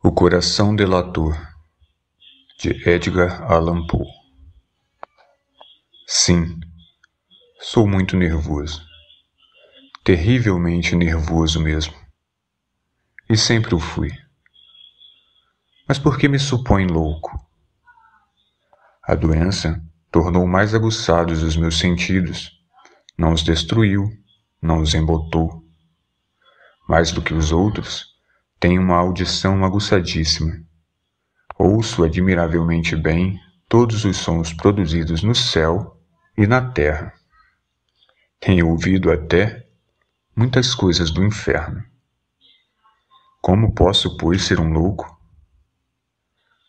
O Coração Delator, de Edgar Allan Poe. Sim, sou muito nervoso. Terrivelmente nervoso mesmo. E sempre o fui. Mas por que me supõe louco? A doença tornou mais aguçados os meus sentidos. Não os destruiu, não os embotou. Mais do que os outros, tenho uma audição aguçadíssima. Ouço admiravelmente bem todos os sons produzidos no céu e na terra. Tenho ouvido até muitas coisas do inferno. Como posso, pois, ser um louco?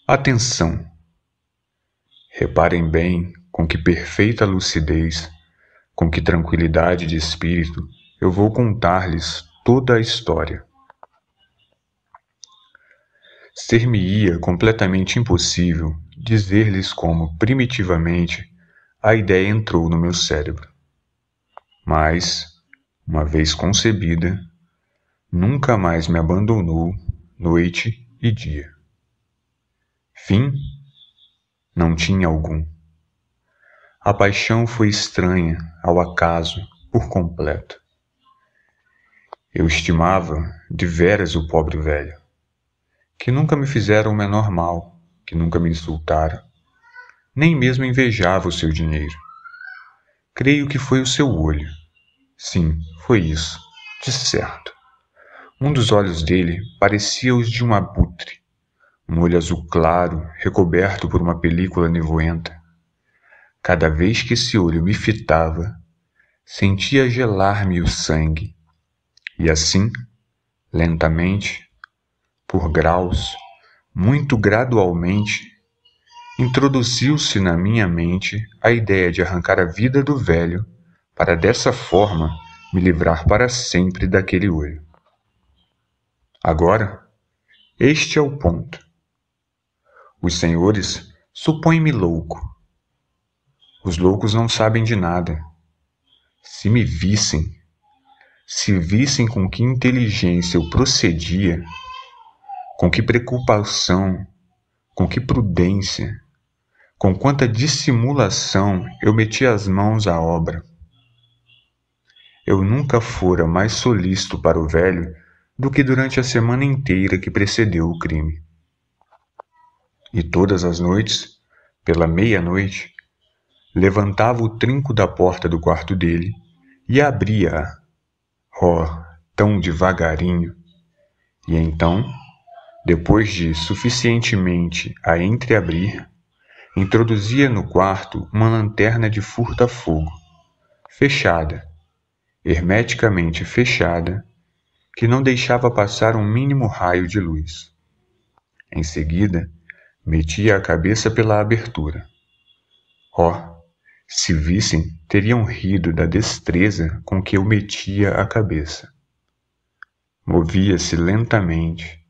Atenção! Reparem bem com que perfeita lucidez, com que tranquilidade de espírito eu vou contar-lhes toda a história. Ser-me-ia completamente impossível dizer-lhes como, primitivamente, a ideia entrou no meu cérebro. Mas, uma vez concebida, nunca mais me abandonou noite e dia. Fim? Não tinha algum. A paixão foi estranha ao acaso por completo. Eu estimava deveras o pobre velho, que nunca me fizera o menor mal, que nunca me insultara, nem mesmo invejava o seu dinheiro. Creio que foi o seu olho. Sim, foi isso, de certo. Um dos olhos dele parecia os de um abutre, um olho azul claro, recoberto por uma película nevoenta. Cada vez que esse olho me fitava, sentia gelar-me o sangue, e assim, lentamente, por graus, muito gradualmente, introduziu-se na minha mente a ideia de arrancar a vida do velho para dessa forma me livrar para sempre daquele olho. Agora, este é o ponto. Os senhores supõem-me louco. Os loucos não sabem de nada. Se me vissem, se vissem com que inteligência eu procedia, com que preocupação, com que prudência, com quanta dissimulação eu metia as mãos à obra. Eu nunca fora mais solícito para o velho do que durante a semana inteira que precedeu o crime. E todas as noites, pela meia-noite, levantava o trinco da porta do quarto dele e abria-a, tão devagarinho, e então, depois de suficientemente a entreabrir, introduzia no quarto uma lanterna de furta-fogo, fechada, hermeticamente fechada, que não deixava passar um mínimo raio de luz. Em seguida, metia a cabeça pela abertura. Se vissem, teriam rido da destreza com que eu metia a cabeça. Movia-se lentamente,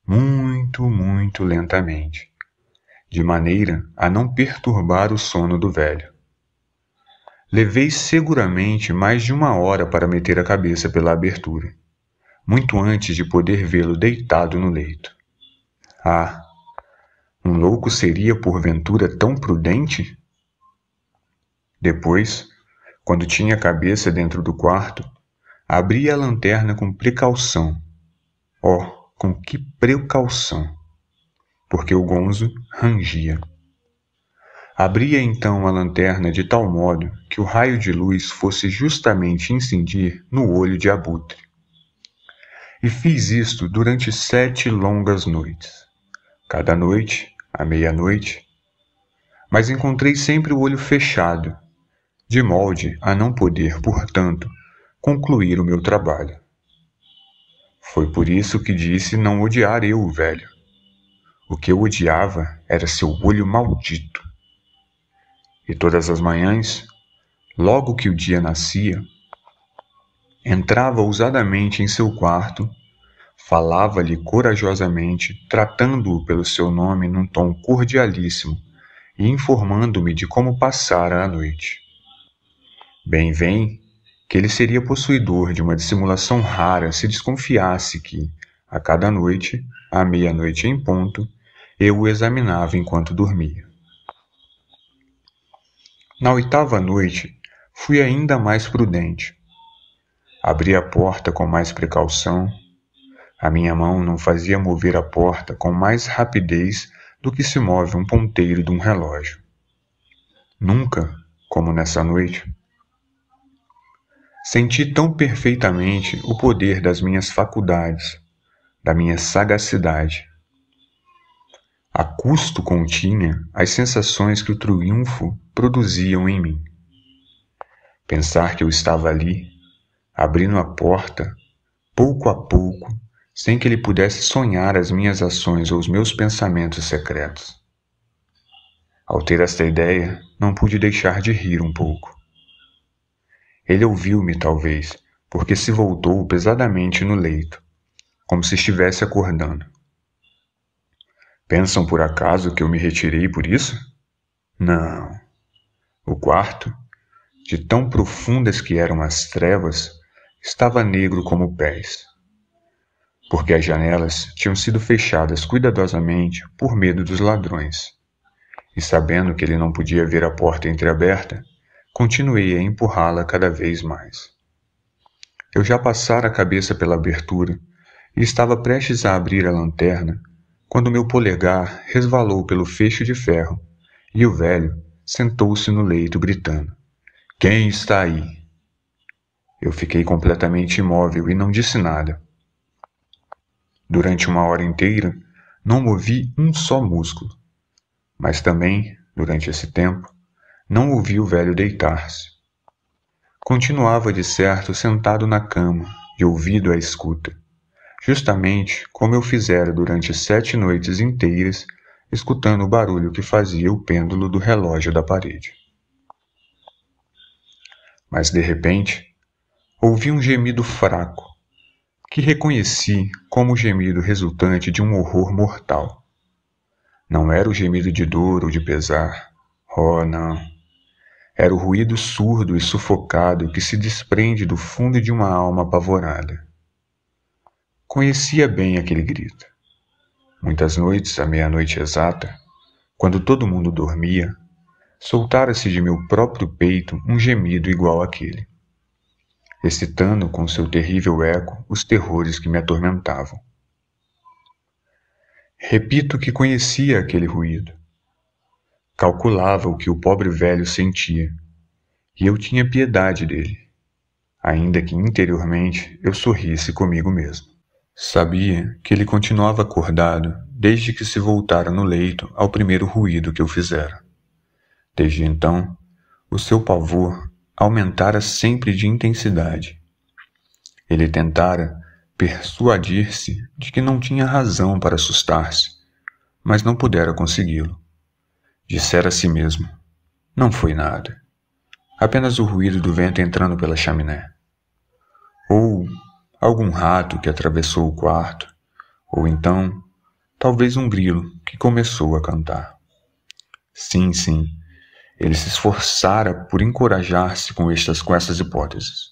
muito lentamente, de maneira a não perturbar o sono do velho. Levei seguramente mais de 1 hora para meter a cabeça pela abertura, muito antes de poder vê-lo deitado no leito. Um louco seria porventura tão prudente? Depois, quando tinha a cabeça dentro do quarto, abria a lanterna com precaução. Com que precaução! Porque o gonzo rangia. Abria então a lanterna de tal modo que o raio de luz fosse justamente incidir no olho de abutre. E fiz isto durante 7 longas noites, cada noite, à meia-noite, mas encontrei sempre o olho fechado, de molde a não poder, portanto, concluir o meu trabalho. Foi por isso que disse não odiar eu o velho. O que eu odiava era seu olho maldito. E todas as manhãs, logo que o dia nascia, entrava ousadamente em seu quarto, falava-lhe corajosamente, tratando-o pelo seu nome num tom cordialíssimo e informando-me de como passara a noite. Bem vem que ele seria possuidor de uma dissimulação rara se desconfiasse que, a cada noite, à meia-noite em ponto, eu o examinava enquanto dormia. Na 8ª noite, fui ainda mais prudente. Abri a porta com mais precaução. A minha mão não fazia mover a porta com mais rapidez do que se move um ponteiro de um relógio. Nunca, como nessa noite, senti tão perfeitamente o poder das minhas faculdades, da minha sagacidade. A custo continha as sensações que o triunfo produziam em mim. Pensar que eu estava ali, abrindo a porta, pouco a pouco, sem que ele pudesse sonhar as minhas ações ou os meus pensamentos secretos. Ao ter esta ideia, não pude deixar de rir um pouco. Ele ouviu-me, talvez, porque se voltou pesadamente no leito, como se estivesse acordando. Pensam por acaso que eu me retirei por isso? Não. O quarto, de tão profundas que eram as trevas, estava negro como pés, porque as janelas tinham sido fechadas cuidadosamente por medo dos ladrões. E sabendo que ele não podia ver a porta entreaberta, continuei a empurrá-la cada vez mais. Eu já passara a cabeça pela abertura e estava prestes a abrir a lanterna quando meu polegar resvalou pelo fecho de ferro e o velho sentou-se no leito gritando: "Quem está aí?" Eu fiquei completamente imóvel e não disse nada. Durante 1 hora inteira, não movi um só músculo. Mas também, durante esse tempo, não ouvi o velho deitar-se. Continuava, de certo, sentado na cama, de ouvido à escuta, justamente como eu fizera durante 7 noites inteiras, escutando o barulho que fazia o pêndulo do relógio da parede. Mas, de repente, ouvi um gemido fraco, que reconheci como o gemido resultante de um horror mortal. Não era o gemido de dor ou de pesar. Oh, não. Era o ruído surdo e sufocado que se desprende do fundo de uma alma apavorada. Conhecia bem aquele grito. Muitas noites, à meia-noite exata, quando todo mundo dormia, soltara-se de meu próprio peito um gemido igual àquele, excitando com seu terrível eco os terrores que me atormentavam. Repito que conhecia aquele ruído. Calculava o que o pobre velho sentia, e eu tinha piedade dele, ainda que interiormente eu sorrisse comigo mesmo. Sabia que ele continuava acordado desde que se voltara no leito ao primeiro ruído que eu fizera. Desde então, o seu pavor aumentara sempre de intensidade. Ele tentara persuadir-se de que não tinha razão para assustar-se, mas não pudera consegui-lo. Dissera a si mesmo: não foi nada. Apenas o ruído do vento entrando pela chaminé. Ou algum rato que atravessou o quarto. Ou então, talvez um grilo que começou a cantar. Sim, ele se esforçara por encorajar-se com essas hipóteses.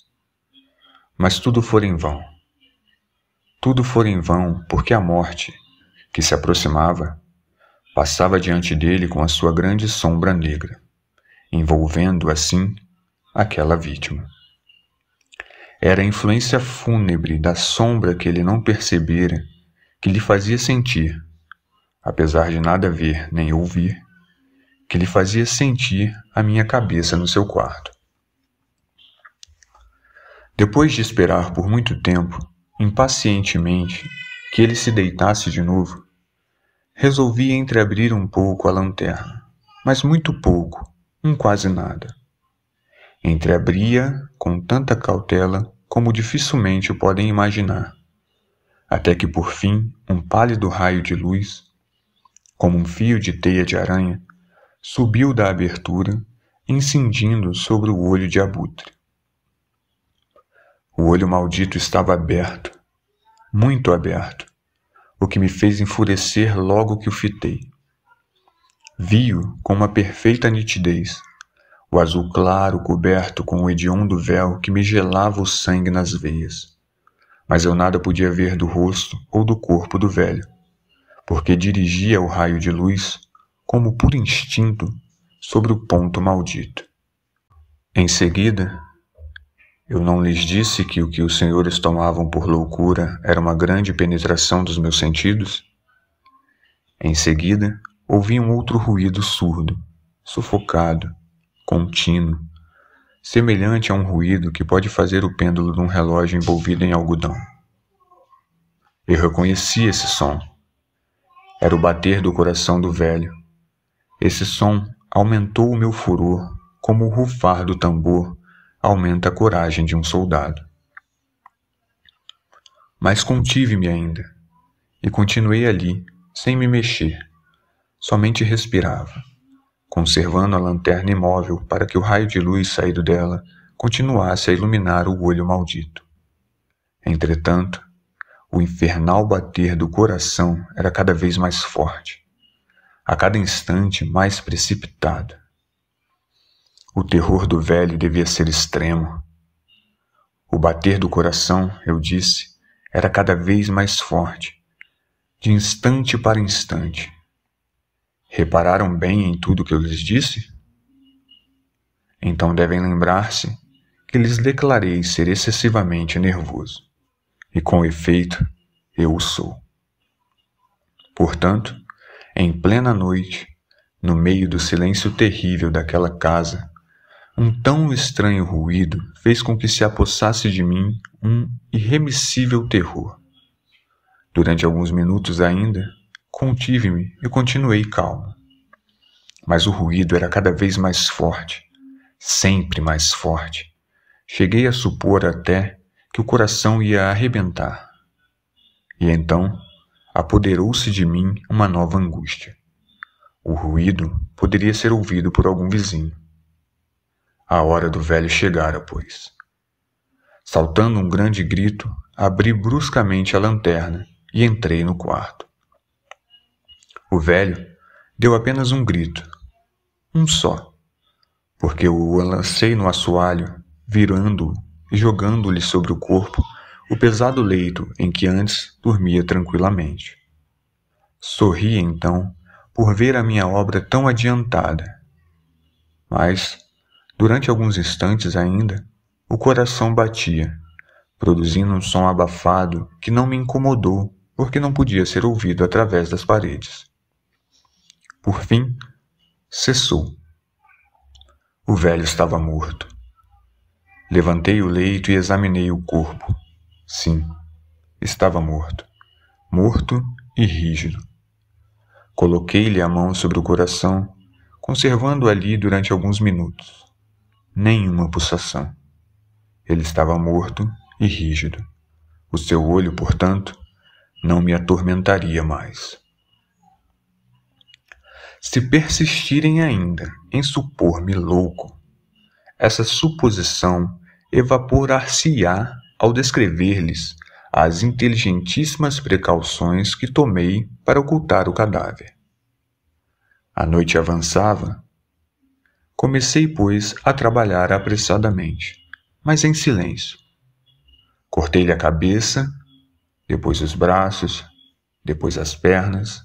Mas tudo fora em vão. Tudo fora em vão porque a morte, que se aproximava, passava diante dele com a sua grande sombra negra, envolvendo, assim, aquela vítima. Era a influência fúnebre da sombra que ele não percebera que lhe fazia sentir, apesar de nada ver nem ouvir, que lhe fazia sentir a minha cabeça no seu quarto. Depois de esperar por muito tempo, impacientemente, que ele se deitasse de novo, resolvi entreabrir um pouco a lanterna, mas muito pouco, quase nada. Entreabria com tanta cautela como dificilmente o podem imaginar, até que por fim um pálido raio de luz, como um fio de teia de aranha, subiu da abertura, incindindo sobre o olho de abutre. O olho maldito estava aberto, muito aberto, o que me fez enfurecer logo que o fitei. Vi-o com uma perfeita nitidez, o azul claro coberto com o hediondo véu que me gelava o sangue nas veias. Mas eu nada podia ver do rosto ou do corpo do velho, porque dirigia o raio de luz, como por instinto, sobre o ponto maldito. Em seguida, eu não lhes disse que o que os senhores tomavam por loucura era uma grande penetração dos meus sentidos? Em seguida, ouvi um outro ruído surdo, sufocado, contínuo, semelhante a um ruído que pode fazer o pêndulo de um relógio envolvido em algodão. Eu reconheci esse som. Era o bater do coração do velho. Esse som aumentou o meu furor, como o rufar do tambor aumenta a coragem de um soldado. Mas contive-me ainda, e continuei ali, sem me mexer. Somente respirava, conservando a lanterna imóvel para que o raio de luz saído dela continuasse a iluminar o olho maldito. Entretanto, o infernal bater do coração era cada vez mais forte, a cada instante mais precipitado. O terror do velho devia ser extremo. O bater do coração, eu disse, era cada vez mais forte, de instante para instante. Repararam bem em tudo que eu lhes disse? Então devem lembrar-se que lhes declarei ser excessivamente nervoso, e com efeito, eu o sou. Portanto, em plena noite, no meio do silêncio terrível daquela casa, um tão estranho ruído fez com que se apossasse de mim um irremissível terror. Durante alguns minutos ainda, contive-me e continuei calmo. Mas o ruído era cada vez mais forte, sempre mais forte. Cheguei a supor até que o coração ia arrebentar. E então, apoderou-se de mim uma nova angústia. O ruído poderia ser ouvido por algum vizinho. A hora do velho chegara, pois. Saltando um grande grito, abri bruscamente a lanterna e entrei no quarto. O velho deu apenas um grito, um só, porque eu o lancei no assoalho, virando-o e jogando-lhe sobre o corpo o pesado leito em que antes dormia tranquilamente. Sorri, então, por ver a minha obra tão adiantada. Mas, durante alguns instantes ainda, o coração batia, produzindo um som abafado que não me incomodou, porque não podia ser ouvido através das paredes. Por fim, cessou. O velho estava morto. Levantei o leito e examinei o corpo. Sim, estava morto. Morto e rígido. Coloquei-lhe a mão sobre o coração, conservando ali durante alguns minutos. Nenhuma pulsação. Ele estava morto e rígido. O seu olho, portanto, não me atormentaria mais. Se persistirem ainda em supor-me louco, essa suposição evaporar-se-á ao descrever-lhes as inteligentíssimas precauções que tomei para ocultar o cadáver. A noite avançava. Comecei, pois, a trabalhar apressadamente, mas em silêncio. Cortei-lhe a cabeça, depois os braços, depois as pernas.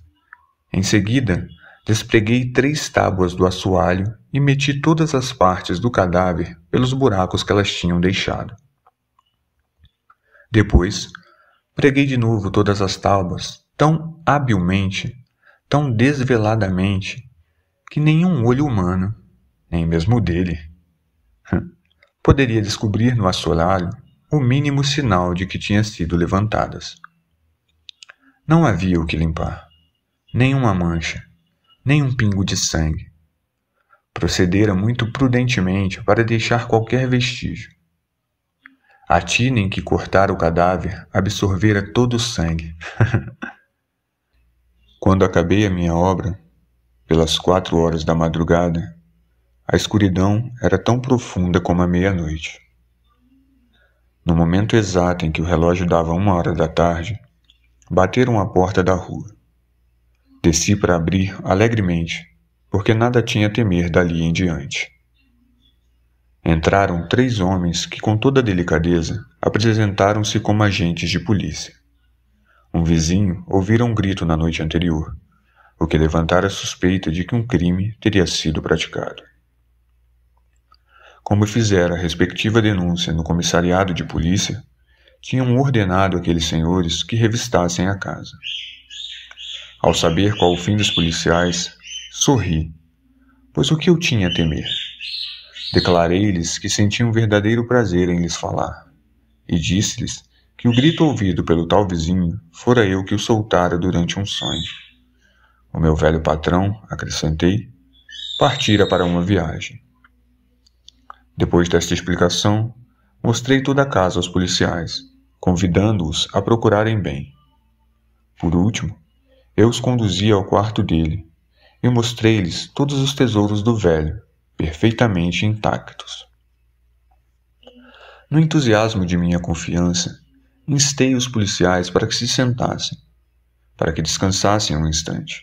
Em seguida, despreguei 3 tábuas do assoalho e meti todas as partes do cadáver pelos buracos que elas tinham deixado. Depois, preguei de novo todas as tábuas tão habilmente, tão desveladamente, que nenhum olho humano, nem mesmo o dele, poderia descobrir no assoalho o mínimo sinal de que tinham sido levantadas. Não havia o que limpar, nenhuma mancha, nem um pingo de sangue. Procedera muito prudentemente para deixar qualquer vestígio. A tina em que cortara o cadáver absorvera todo o sangue. Quando acabei a minha obra, pelas 4 horas da madrugada, a escuridão era tão profunda como a meia-noite. No momento exato em que o relógio dava 1 hora da tarde, bateram à porta da rua. Desci para abrir alegremente, porque nada tinha a temer dali em diante. Entraram 3 homens que, com toda delicadeza, apresentaram-se como agentes de polícia. Um vizinho ouvira um grito na noite anterior, o que levantara a suspeita de que um crime teria sido praticado. Como fizera a respectiva denúncia no comissariado de polícia, tinham ordenado àqueles senhores que revistassem a casa. Ao saber qual o fim dos policiais, sorri, pois o que eu tinha a temer? Declarei-lhes que sentia um verdadeiro prazer em lhes falar, e disse-lhes que o grito ouvido pelo tal vizinho fora eu que o soltara durante um sonho. O meu velho patrão, acrescentei, partira para uma viagem. Depois desta explicação, mostrei toda a casa aos policiais, convidando-os a procurarem bem. Por último, eu os conduzi ao quarto dele e mostrei-lhes todos os tesouros do velho, perfeitamente intactos. No entusiasmo de minha confiança, instei os policiais para que se sentassem, para que descansassem um instante.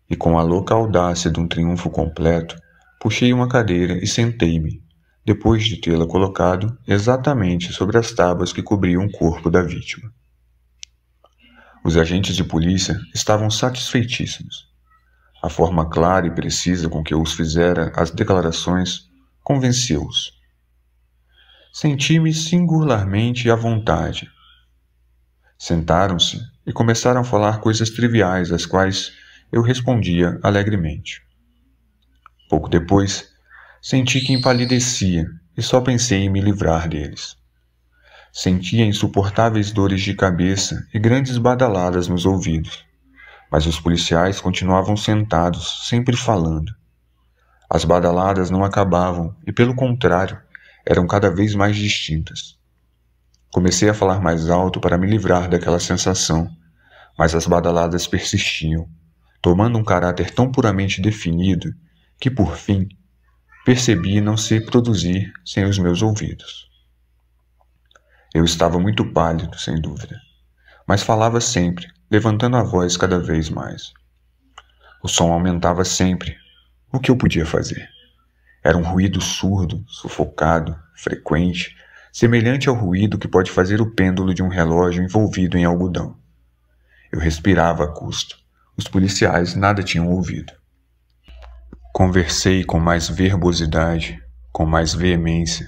E com a louca audácia de um triunfo completo, puxei uma cadeira e sentei-me, depois de tê-la colocado exatamente sobre as tábuas que cobriam o corpo da vítima. Os agentes de polícia estavam satisfeitíssimos. A forma clara e precisa com que eu os fizera as declarações convenceu-os. Senti-me singularmente à vontade. Sentaram-se e começaram a falar coisas triviais, às quais eu respondia alegremente. Pouco depois, senti que empalidecia e só pensei em me livrar deles. Sentia insuportáveis dores de cabeça e grandes badaladas nos ouvidos, mas os policiais continuavam sentados, sempre falando. As badaladas não acabavam e, pelo contrário, eram cada vez mais distintas. Comecei a falar mais alto para me livrar daquela sensação, mas as badaladas persistiam, tomando um caráter tão puramente definido que, por fim, percebi não se produzir sem os meus ouvidos. Eu estava muito pálido, sem dúvida, mas falava sempre, levantando a voz cada vez mais. O som aumentava sempre. O que eu podia fazer? Era um ruído surdo, sufocado, frequente, semelhante ao ruído que pode fazer o pêndulo de um relógio envolvido em algodão. Eu respirava a custo. Os policiais nada tinham ouvido. Conversei com mais verbosidade, com mais veemência,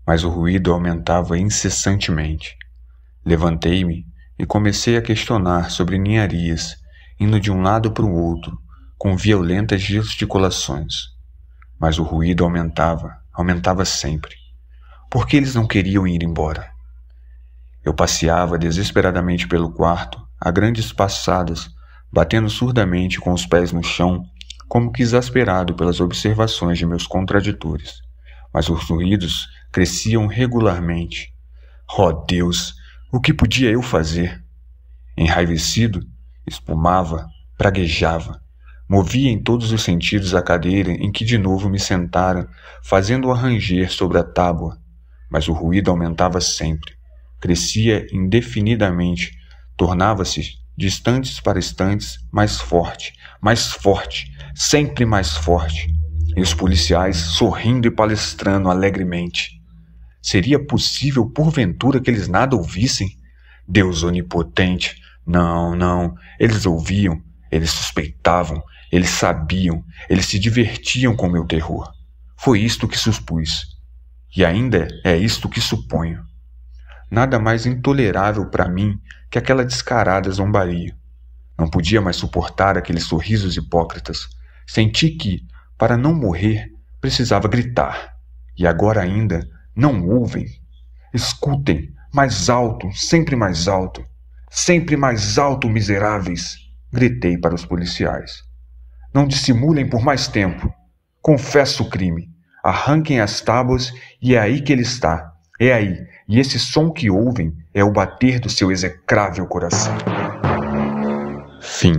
mas o ruído aumentava incessantemente. Levantei-me e comecei a questionar sobre ninharias, indo de um lado para o outro, com violentas gesticulações. Mas o ruído aumentava sempre. Por que eles não queriam ir embora? Eu passeava desesperadamente pelo quarto, a grandes passadas, batendo surdamente com os pés no chão, como que exasperado pelas observações de meus contraditores. Mas os ruídos cresciam regularmente. Oh Deus, o que podia eu fazer? Enraivecido, espumava, praguejava. Movia em todos os sentidos a cadeira em que de novo me sentara, fazendo-a ranger sobre a tábua. Mas o ruído aumentava sempre, crescia indefinidamente, tornava-se, de instantes para instantes, mais forte, sempre mais forte. E os policiais sorrindo e palestrando alegremente. Seria possível, porventura, que eles nada ouvissem? Deus onipotente! Não, eles ouviam, eles suspeitavam, eles sabiam, eles se divertiam com meu terror. Foi isto que supus. E ainda é isto que suponho. Nada mais intolerável para mim que aquela descarada zombaria. Não podia mais suportar aqueles sorrisos hipócritas. Senti que, para não morrer, precisava gritar. E agora ainda não ouvem. Escutem, mais alto, sempre mais alto. Sempre mais alto, miseráveis! Gritei para os policiais. Não dissimulem por mais tempo. Confesso o crime. Arranquem as tábuas e é aí que ele está. É aí. E esse som que ouvem é o bater do seu execrável coração. Fim.